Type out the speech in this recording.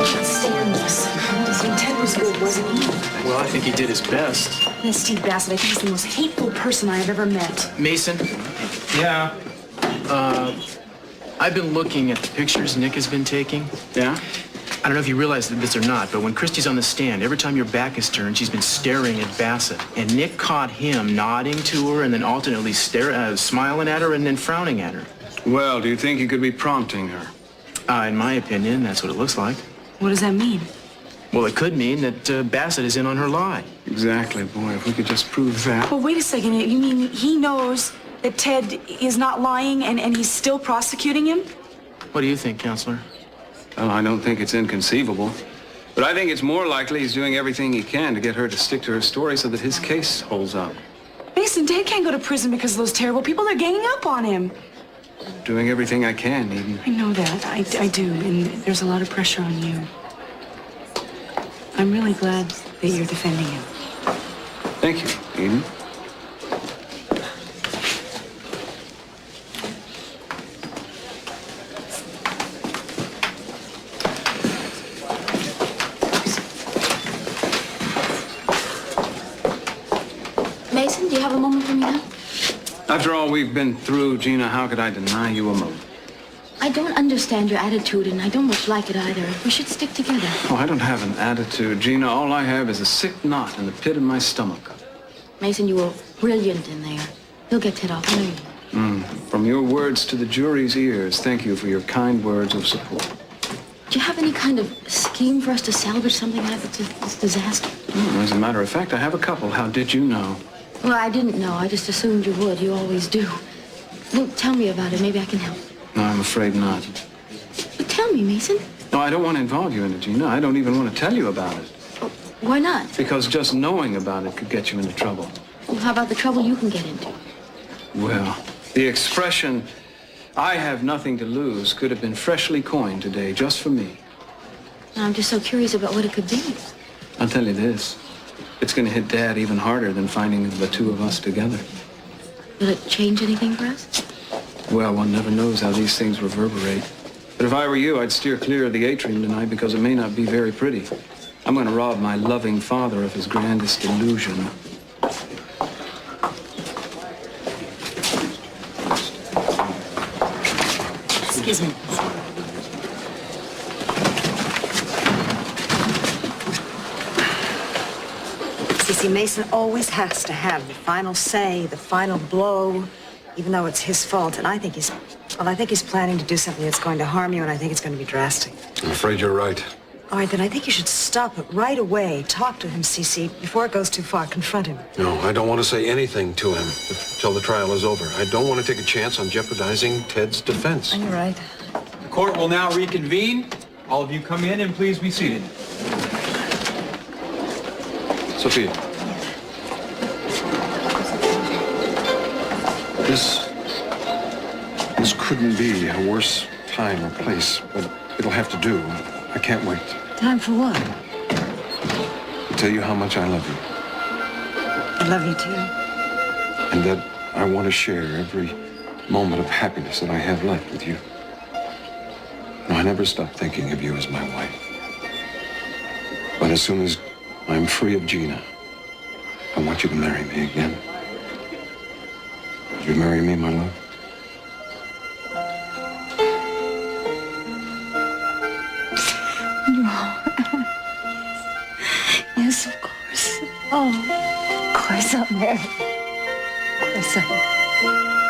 can't stand this. Ted was good, wasn't he? Well, I think he did his best. And Steve Bassett, I think he's the most hateful person I have ever met. Mason? Yeah? I've been looking at the pictures Nick has been taking. Yeah? I don't know if you realize this or not, but when Christy's on the stand, every time your back is turned, she's been staring at Bassett. And Nick caught him nodding to her and then alternately smiling at her and then frowning at her. Well, do you think he could be prompting her? In my opinion, that's what it looks like. What does that mean? Well, it could mean that Bassett is in on her lie. Exactly, boy. If we could just prove that. Well, wait a second. You mean he knows that Ted is not lying and he's still prosecuting him? What do you think, Counselor? Well, I don't think it's inconceivable. But I think it's more likely he's doing everything he can to get her to stick to her story so that his case holds up. Mason, Ted can't go to prison because of those terrible people. They're ganging up on him. Doing everything I can, Eden. I know that. I do. And there's a lot of pressure on you. I'm really glad that you're defending him. Thank you, Eden. Mason, do you have a moment for me now? After all we've been through, Gina, how could I deny you a moment? I don't understand your attitude, and I don't much like it either. We should stick together. Oh, I don't have an attitude, Gina. All I have is a sick knot in the pit of my stomach. Mason, you were brilliant in there. You'll get Ted off. I know you will. From your words to the jury's ears, thank you for your kind words of support. Do you have any kind of scheme for us to salvage something out of this disaster? As a matter of fact, I have a couple. How did you know? Well, I didn't know. I just assumed you would. You always do. Well, tell me about it. Maybe I can help. No, I'm afraid not. But tell me, Mason. No, I don't want to involve you in it, Gina. I don't even want to tell you about it. Oh, why not? Because just knowing about it could get you into trouble. Well, how about the trouble you can get into? Well, the expression, I have nothing to lose, could have been freshly coined today just for me. I'm just so curious about what it could be. I'll tell you this. It's going to hit Dad even harder than finding the two of us together. Will it change anything for us? Well, one never knows how these things reverberate. But if I were you, I'd steer clear of the atrium tonight because it may not be very pretty. I'm going to rob my loving father of his grandest illusion. Excuse me. See, Mason always has to have the final say, the final blow, even though it's his fault. And I think he's planning to do something that's going to harm you, and I think it's going to be drastic. I'm afraid you're right. All right, then I think you should stop it right away. Talk to him, Cece, before it goes too far. Confront him. No, I don't want to say anything to him until the trial is over. I don't want to take a chance on jeopardizing Ted's defense. You're right. The court will now reconvene. All of you come in and please be seated. Sophia. This couldn't be a worse time or place, but it'll have to do. I can't wait. Time for what? To tell you how much I love you. I love you, too. And that I want to share every moment of happiness that I have left with you. No, I never stop thinking of you as my wife. But as soon as I'm free of Gina, I want you to marry me again. Would you marry me, my love? Yes, of course. Oh, of course I'll marry. Of course I will.